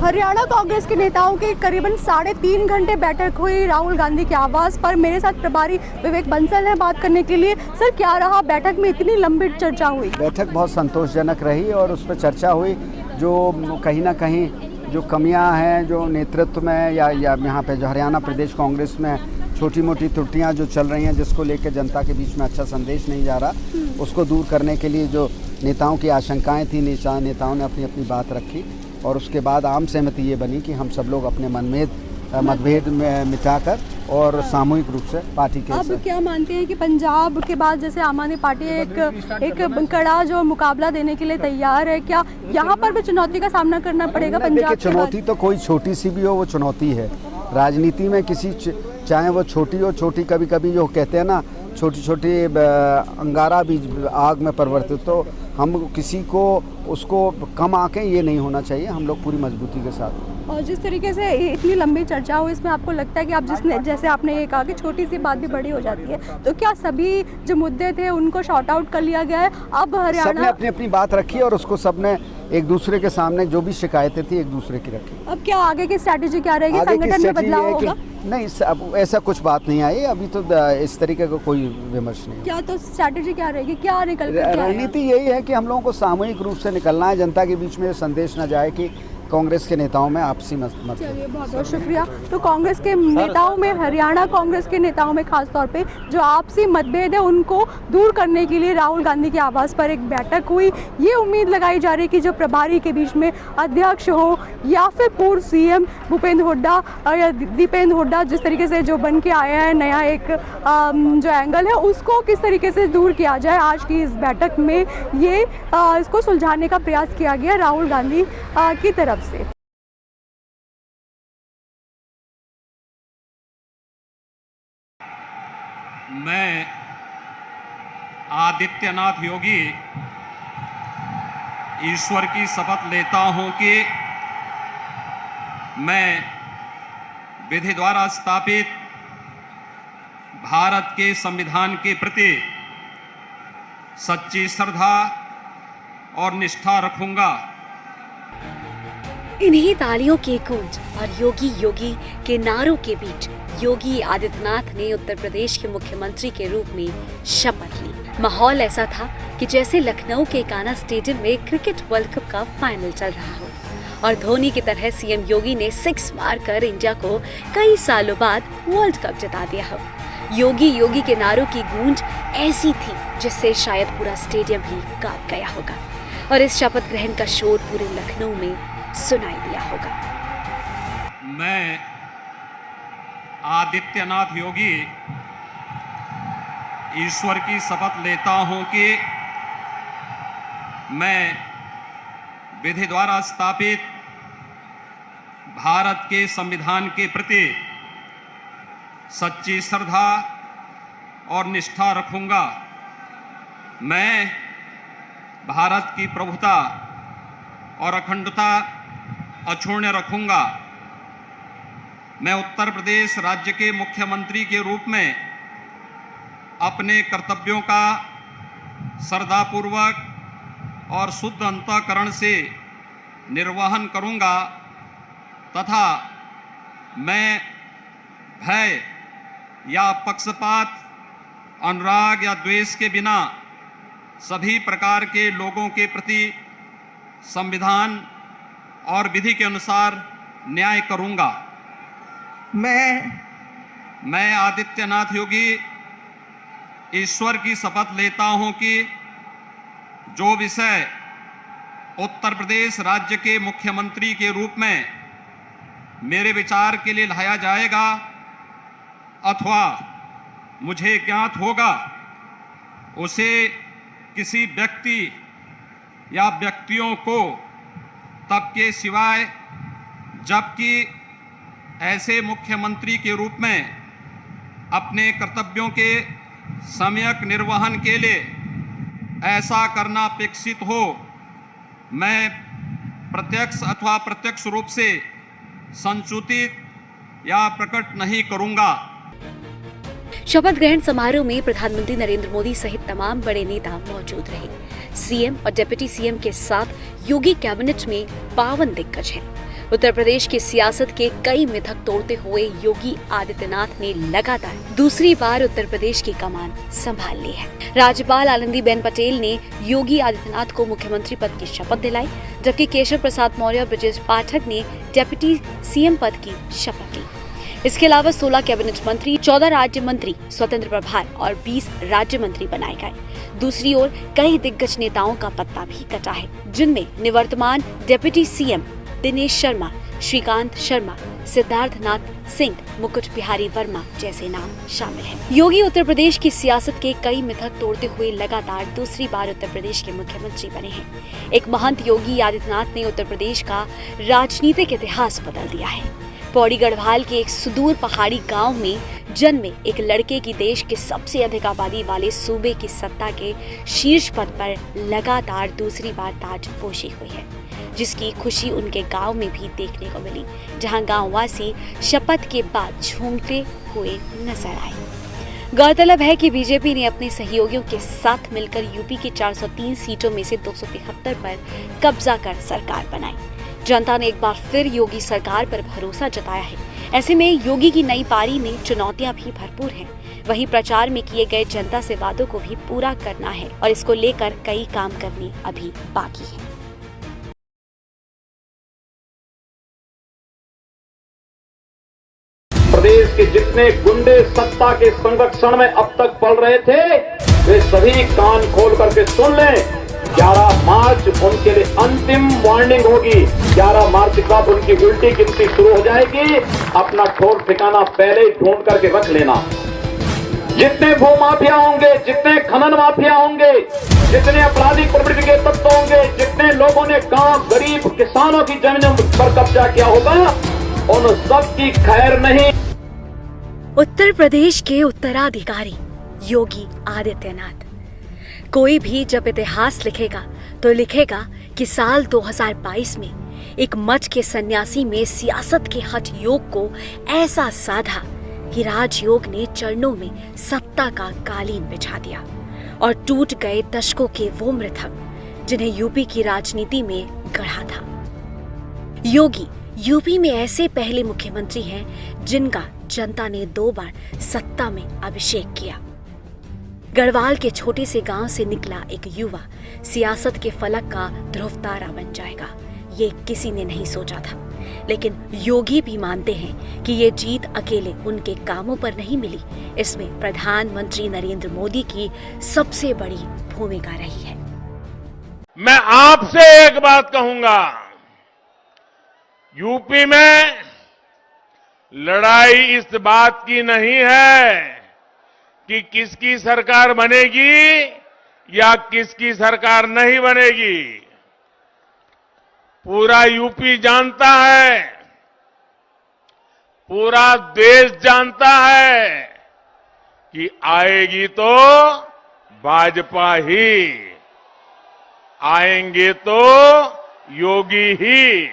हरियाणा कांग्रेस के नेताओं की करीबन 3.5 घंटे बैठक हुई राहुल गांधी के आवास पर। मेरे साथ प्रभारी विवेक बंसल है बात करने के लिए। सर, क्या रहा बैठक में इतनी लंबी चर्चा हुई? बैठक बहुत संतोषजनक रही और उस पर चर्चा हुई जो कहीं ना कहीं जो कमियां हैं जो नेतृत्व में या यहाँ पे जो हरियाणा प्रदेश कांग्रेस में छोटी मोटी त्रुटियां जो चल रही हैं जिसको लेकर जनता के बीच में अच्छा संदेश नहीं जा रहा, उसको दूर करने के लिए जो नेताओं की आशंकाएं थी नेताओं ने अपनी अपनी बात रखी और उसके बाद आम सहमति ये बनी कि हम सब लोग अपने मतभेद में मिटाकर और सामूहिक रूप से पार्टी के अब क्या मानते हैं कि पंजाब के बाद जैसे आम आदमी पार्टी एक कड़ा जो मुकाबला देने के लिए तैयार है, क्या यहाँ पर भी चुनौती का सामना करना पड़ेगा पंजाब? चुनौती तो कोई छोटी सी भी हो वो चुनौती है। राजनीति में किसी चाहे वो छोटी हो, छोटी कभी कभी जो कहते हैं ना छोटी छोटी अंगारा भी आग में परिवर्तित, तो हम किसी को उसको कम आके ये नहीं होना चाहिए, हम लोग पूरी मजबूती के साथ। और जिस तरीके से इतनी लंबी चर्चा हो, इसमें आपको लगता है कि आप जैसे आपने ये कहा कि छोटी सी बात भी बड़ी हो जाती है, तो क्या सभी जो मुद्दे थे उनको शॉर्ट आउट कर लिया गया है? अब हरियाणा सबने अपनी अपनी बात रखी और उसको सबने एक दूसरे के सामने जो भी शिकायतें थी एक दूसरे की रखी। अब क्या आगे की स्ट्रैटेजी क्या रहेगी? संगठन में बदलाव होगा? नहीं, अब ऐसा कुछ बात नहीं आई अभी, तो इस तरीके का कोई विमर्श नहीं। क्या तो स्ट्रैटेजी क्या रहेगी? क्या निकल कर रणनीति यही है कि हम लोगों को सामूहिक रूप से निकलना है, जनता के बीच में संदेश न जाए कि कांग्रेस के नेताओं में आपसी मत। चलिए, बहुत बहुत शुक्रिया। तो कांग्रेस के नेताओं में, हरियाणा कांग्रेस के नेताओं में खास तौर पे जो आपसी मतभेद है उनको दूर करने के लिए राहुल गांधी के आवास पर एक बैठक हुई। ये उम्मीद लगाई जा रही है कि जो प्रभारी के बीच में अध्यक्ष हो या फिर पूर्व सीएम भूपेंद्र हुड्डा या दीपेंद्र हुड्डा जिस तरीके से जो बन के आया है, नया एक जो एंगल है उसको किस तरीके से दूर किया जाए। आज की इस बैठक में ये इसको सुलझाने का प्रयास किया गया राहुल गांधी की तरफ से। मैं आदित्यनाथ योगी ईश्वर की शपथ लेता हूं कि मैं विधि द्वारा स्थापित भारत के संविधान के प्रति सच्ची श्रद्धा और निष्ठा रखूंगा। इन्हीं तालियों की गूंज और योगी योगी के नारों के बीच योगी आदित्यनाथ ने उत्तर प्रदेश के मुख्यमंत्री के रूप में शपथ ली। माहौल ऐसा था कि जैसे लखनऊ के कान्हा स्टेडियम में क्रिकेट वर्ल्ड कप का फाइनल चल रहा हो और धोनी की तरह सीएम योगी ने 6 मारकर इंडिया को कई सालों बाद वर्ल्ड कप जिता दिया हो। योगी योगी के नारों की गूंज ऐसी थी जिससे शायद पूरा स्टेडियम ही कांप गया होगा और इस शपथ ग्रहण का शोर पूरे लखनऊ में सुनाई दिया होगा। मैं आदित्यनाथ योगी ईश्वर की शपथ लेता हूं कि मैं विधि द्वारा स्थापित भारत के संविधान के प्रति सच्ची श्रद्धा और निष्ठा रखूंगा। मैं भारत की प्रभुता और अखंडता अक्षुण्ण रखूंगा। मैं उत्तर प्रदेश राज्य के मुख्यमंत्री के रूप में अपने कर्तव्यों का श्रद्धापूर्वक और शुद्ध अंतःकरण से निर्वहन करूंगा तथा मैं भय या पक्षपात, अनुराग या द्वेष के बिना सभी प्रकार के लोगों के प्रति संविधान और विधि के अनुसार न्याय करूंगा। मैं आदित्यनाथ योगी ईश्वर की शपथ लेता हूं कि जो विषय उत्तर प्रदेश राज्य के मुख्यमंत्री के रूप में मेरे विचार के लिए लाया जाएगा अथवा मुझे ज्ञात होगा, उसे किसी व्यक्ति या व्यक्तियों को तब के सिवाय जबकि ऐसे मुख्यमंत्री के रूप में अपने कर्तव्यों के सम्यक निर्वहन के लिए ऐसा करना अपेक्षित हो, मैं प्रत्यक्ष अथवा प्रत्यक्ष रूप से संसूचित या प्रकट नहीं करूंगा। शपथ ग्रहण समारोह में प्रधानमंत्री नरेंद्र मोदी सहित तमाम बड़े नेता मौजूद रहे। सीएम और डिप्टी सीएम के साथ योगी कैबिनेट में 52 दिग्गज हैं। उत्तर प्रदेश की सियासत के कई मिथक तोड़ते हुए योगी आदित्यनाथ ने लगातार दूसरी बार उत्तर प्रदेश की कमान संभाल ली है। राज्यपाल आनंदीबेन पटेल ने योगी आदित्यनाथ को मुख्यमंत्री पद की शपथ दिलाई, जबकि केशव प्रसाद मौर्य और ब्रजेश पाठक ने डिप्टी सीएम पद की शपथ ली। इसके अलावा 16 कैबिनेट मंत्री, 14 राज्य मंत्री स्वतंत्र प्रभार और 20 राज्य मंत्री बनाए गए। दूसरी ओर कई दिग्गज नेताओं का पत्ता भी कटा है, जिनमें निवर्तमान डिप्टी सीएम दिनेश शर्मा, श्रीकांत शर्मा, सिद्धार्थनाथ सिंह, मुकुट बिहारी वर्मा जैसे नाम शामिल हैं। योगी उत्तर प्रदेश की सियासत के कई मिथक तोड़ते हुए लगातार दूसरी बार उत्तर प्रदेश के मुख्यमंत्री बने हैं। एक महंत योगी आदित्यनाथ ने उत्तर प्रदेश का राजनीतिक इतिहास बदल दिया है। पौड़ी गढ़वाल के एक सुदूर पहाड़ी गांव में जन्मे एक लड़के की देश के सबसे अधिक आबादी वाले सूबे की सत्ता के शीर्ष पद पर लगातार दूसरी बार ताजपोशी हुई है, जिसकी खुशी उनके गांव में भी देखने को मिली, जहां गांववासी शपथ के बाद झूमते हुए नजर आए। गौरतलब है कि बीजेपी ने अपने सहयोगियों के साथ मिलकर यूपी की 403 सीटों में से 273 पर कब्जा कर सरकार बनाई। जनता ने एक बार फिर योगी सरकार पर भरोसा जताया है। ऐसे में योगी की नई पारी में चुनौतियां भी भरपूर हैं। वहीं प्रचार में किए गए जनता से वादों को भी पूरा करना है और इसको लेकर कई काम करने अभी बाकी है। प्रदेश के जितने गुंडे सत्ता के संरक्षण में अब तक पल रहे थे, वे सभी कान खोल करके सुन लें। 11 मार्च उनके लिए अंतिम वार्निंग होगी। 11 मार्च के बाद उनकी उल्टी गिनती शुरू हो जाएगी। अपना ठोर ठिकाना पहले ही ढूंढ करके रख लेना। जितने भू माफिया होंगे, जितने खनन माफिया होंगे, जितने आपराधिक प्रवृत्ति के तत्व होंगे, जितने लोगों ने गांव गरीब किसानों की जमीनों पर कब्जा किया होगा, उन सब की खैर नहीं। उत्तर प्रदेश के उत्तराधिकारी योगी आदित्यनाथ। कोई भी जब इतिहास लिखेगा तो लिखेगा कि साल 2022 में एक मठ के सन्यासी में सियासत के हठ योग को ऐसा साधा कि राजयोग ने चरणों में सत्ता का कालीन बिछा दिया और टूट गए दशकों के वो मृतक जिन्हें यूपी की राजनीति में गढ़ा था। योगी यूपी में ऐसे पहले मुख्यमंत्री हैं जिनका जनता ने 2 बार सत्ता में अभिषेक किया। गढ़वाल के छोटे से गांव से निकला एक युवा सियासत के फलक का ध्रुव तारा बन जाएगा, ये किसी ने नहीं सोचा था। लेकिन योगी भी मानते हैं कि ये जीत अकेले उनके कामों पर नहीं मिली, इसमें प्रधानमंत्री नरेंद्र मोदी की सबसे बड़ी भूमिका रही है। मैं आपसे एक बात कहूंगा, यूपी में लड़ाई इस बात की नहीं है कि किसकी सरकार बनेगी या किसकी सरकार नहीं बनेगी। पूरा यूपी जानता है, पूरा देश जानता है कि आएगी तो भाजपा ही, आएंगे तो योगी ही।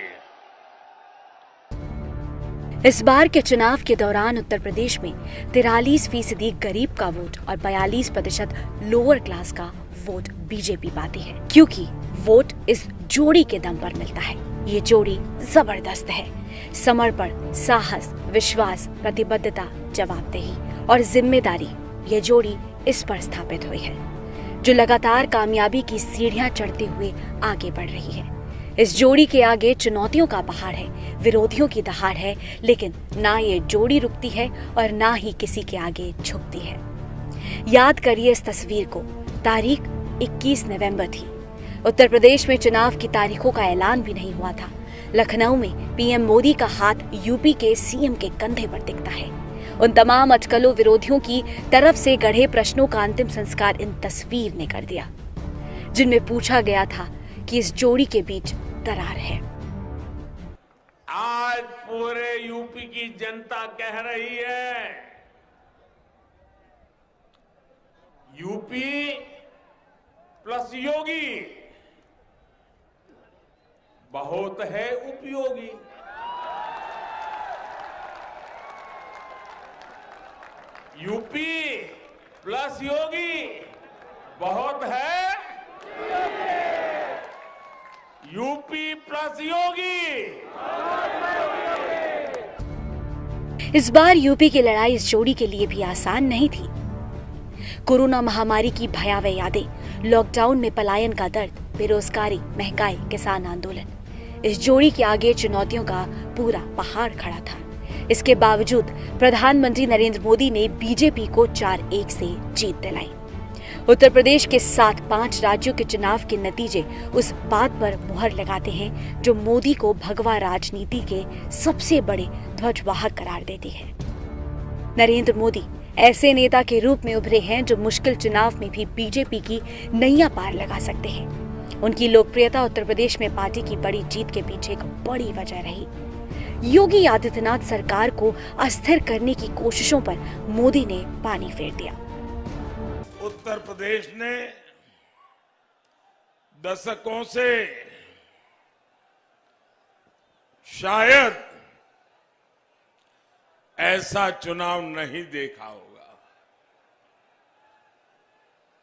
इस बार के चुनाव के दौरान उत्तर प्रदेश में 43% गरीब का वोट और 42% लोअर क्लास का वोट बीजेपी पाती है, क्योंकि वोट इस जोड़ी के दम पर मिलता है। ये जोड़ी जबरदस्त है। समर्पण, साहस, विश्वास, प्रतिबद्धता, जवाबदेही और जिम्मेदारी, ये जोड़ी इस पर स्थापित हुई है, जो लगातार कामयाबी की सीढ़ियां चढ़ते हुए आगे बढ़ रही है। इस जोड़ी के आगे चुनौतियों का पहाड़ है, विरोधियों की दहाड़ है, लेकिन ना ये जोड़ी रुकती है और ना ही किसी के आगे झुकती है। याद करिए इस तस्वीर को। तारीख 21 नवंबर थी। उत्तर प्रदेश में चुनाव की तारीखों का ऐलान भी नहीं हुआ था। लखनऊ में पीएम मोदी का हाथ यूपी के सीएम के कंधे पर दिखता है। उन तमाम अटकलों विरोधियों की तरफ से गढ़े प्रश्नों का अंतिम संस्कार इन तस्वीर ने कर दिया, जिनमें पूछा गया था कि इस जोड़ी के बीच दरार है। आज पूरे यूपी की जनता कह रही है, यूपी प्लस योगी बहुत है उपयोगी। यूपी प्लस योगी बहुत है, यूपी प्लस योगी इस बार यूपी की लड़ाई इस जोड़ी के लिए भी आसान नहीं थी। कोरोना महामारी की भयावह यादें, लॉकडाउन में पलायन का दर्द, बेरोजगारी, महंगाई, किसान आंदोलन, इस जोड़ी के आगे चुनौतियों का पूरा पहाड़ खड़ा था। इसके बावजूद प्रधानमंत्री नरेंद्र मोदी ने बीजेपी को 4-1 से जीत दिलाई। उत्तर प्रदेश के साथ 5 राज्यों के चुनाव के नतीजे उस बात पर मुहर लगाते हैं जो मोदी को भगवा राजनीति के सबसे बड़े ध्वजवाहक करार देती है। नरेंद्र मोदी ऐसे नेता के रूप में उभरे हैं जो मुश्किल चुनाव में भी बीजेपी की नैया पार लगा सकते हैं। उनकी लोकप्रियता उत्तर प्रदेश में पार्टी की बड़ी जीत के पीछे एक बड़ी वजह रही। योगी आदित्यनाथ सरकार को अस्थिर करने की कोशिशों पर मोदी ने पानी फेर दिया। उत्तर प्रदेश ने दशकों से शायद ऐसा चुनाव नहीं देखा होगा।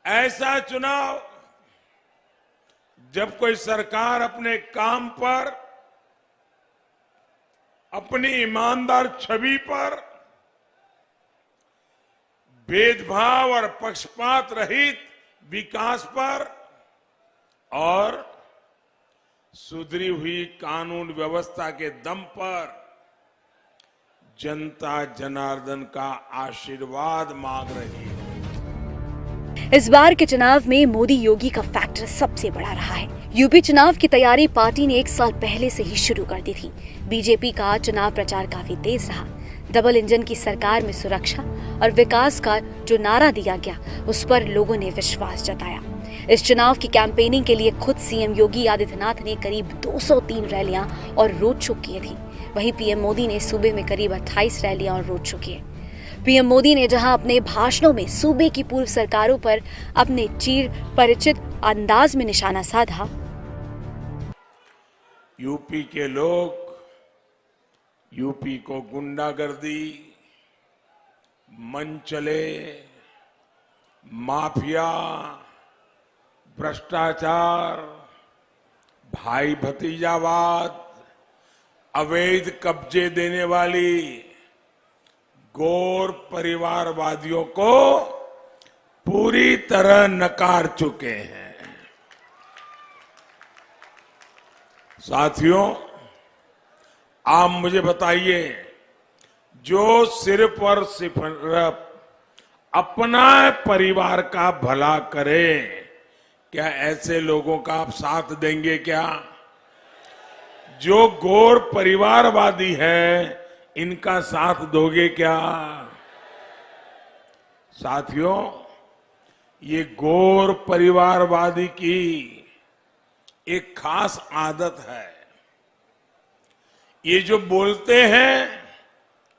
ऐसा चुनाव जब कोई सरकार अपने काम पर, अपनी ईमानदार छवि पर भेदभाव और पक्षपात रहित विकास पर और सुधरी हुई कानून व्यवस्था के दम पर जनता जनार्दन का आशीर्वाद मांग रही है। इस बार के चुनाव में मोदी योगी का फैक्टर सबसे बड़ा रहा है। यूपी चुनाव की तैयारी पार्टी ने 1 साल पहले से ही शुरू कर दी थी। बीजेपी का चुनाव प्रचार काफी तेज रहा। डबल इंजन की सरकार में सुरक्षा और विकास का जो नारा दिया गया, उस पर लोगों ने विश्वास जताया। इस चुनाव की कैंपेनिंग के लिए खुद सीएम योगी आदित्यनाथ ने करीब 203 रैलियां और रोड शो किए थे। वहीं पीएम मोदी ने सूबे में करीब 28 रैलियां और रोड शो किए। पीएम मोदी ने जहां अपने भाषणों में सूबे की पूर्व सरकारों पर अपने चिर परिचित अंदाज में निशाना साधा, यूपी के लोग यूपी को गुंडागर्दी, मनचले, माफिया, भ्रष्टाचार, भाई भतीजावाद, अवैध कब्जे देने वाली गौर परिवारवादियों को पूरी तरह नकार चुके हैं। साथियों, आप मुझे बताइए, जो सिर्फ और सिर्फ अपना परिवार का भला करे, क्या ऐसे लोगों का आप साथ देंगे क्या? जो गौर परिवारवादी है, इनका साथ दोगे क्या? साथियों, ये गौर परिवारवादी की एक खास आदत है। ये जो बोलते हैं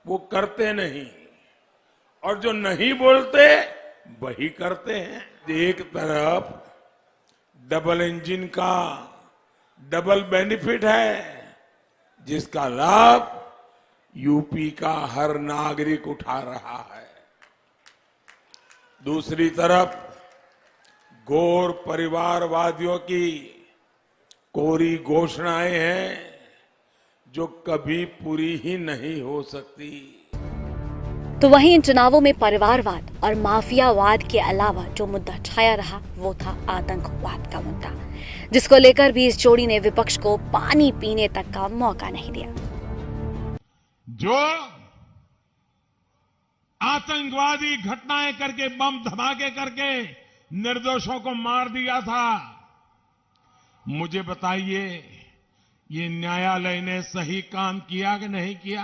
वो करते नहीं, और जो नहीं बोलते वही करते हैं। एक तरफ डबल इंजन का डबल बेनिफिट है, जिसका लाभ यूपी का हर नागरिक उठा रहा है। दूसरी तरफ गौर परिवारवादियों की कोरी घोषणाएं हैं जो कभी पूरी ही नहीं हो सकती। तो वहीं इन चुनावों में परिवारवाद और माफियावाद के अलावा जो मुद्दा छाया रहा, वो था आतंकवाद का मुद्दा, जिसको लेकर भी इस जोड़ी ने विपक्ष को पानी पीने तक का मौका नहीं दिया। जो आतंकवादी घटनाएं करके, बम धमाके करके निर्दोषों को मार दिया था, मुझे बताइए, ये न्यायालय ने सही काम किया कि नहीं किया?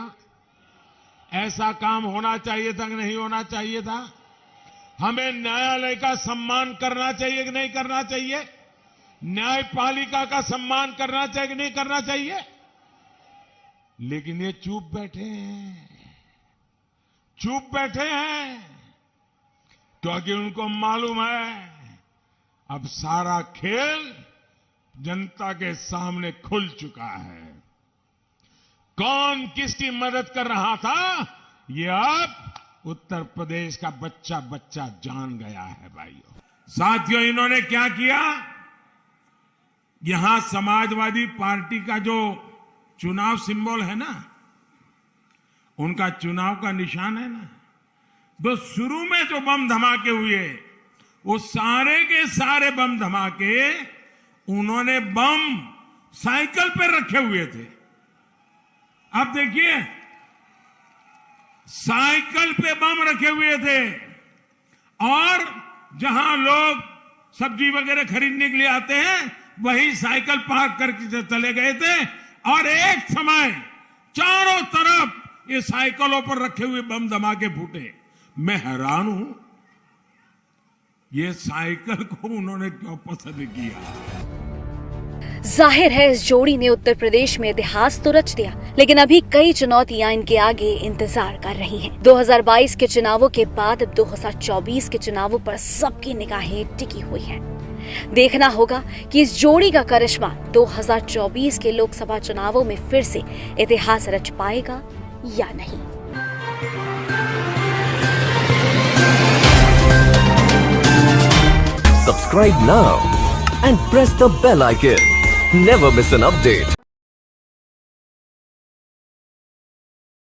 ऐसा काम होना चाहिए था कि नहीं होना चाहिए था? हमें न्यायालय का सम्मान करना चाहिए कि नहीं करना चाहिए? न्यायपालिका का सम्मान करना चाहिए कि नहीं करना चाहिए? लेकिन ये चुप बैठे हैं, चुप बैठे हैं, क्योंकि उनको मालूम है अब सारा खेल जनता के सामने खुल चुका है। कौन किसकी मदद कर रहा था, ये अब उत्तर प्रदेश का बच्चा बच्चा जान गया है। भाइयों, साथियों, इन्होंने क्या किया? यहां समाजवादी पार्टी का जो चुनाव सिंबल है ना, उनका चुनाव का निशान है ना। तो शुरू में जो बम धमाके हुए, वो सारे के सारे बम धमाके उन्होंने बम साइकिल पर रखे हुए थे। आप देखिए, साइकिल पे बम रखे हुए थे और जहां लोग सब्जी वगैरह खरीदने के लिए आते हैं वहीं साइकिल पार्क करके चले गए थे और एक समय चारों तरफ ये साइकिलों पर रखे हुए बम धमाके फूटे। मैं हैरान हूं, ये साइकिल को उन्होंने क्यों पसंद किया। जाहिर है इस जोड़ी ने उत्तर प्रदेश में इतिहास तो रच दिया, लेकिन अभी कई चुनौतियां इनके आगे इंतजार कर रही हैं। 2022 के चुनावों के बाद अब 2024 के चुनावों पर सबकी निगाहें टिकी हुई हैं। देखना होगा कि इस जोड़ी का करिश्मा 2024 के लोकसभा चुनावों में फिर से इतिहास रच पाएगा या नहीं। Subscribe now and press the bell icon. Never miss an update.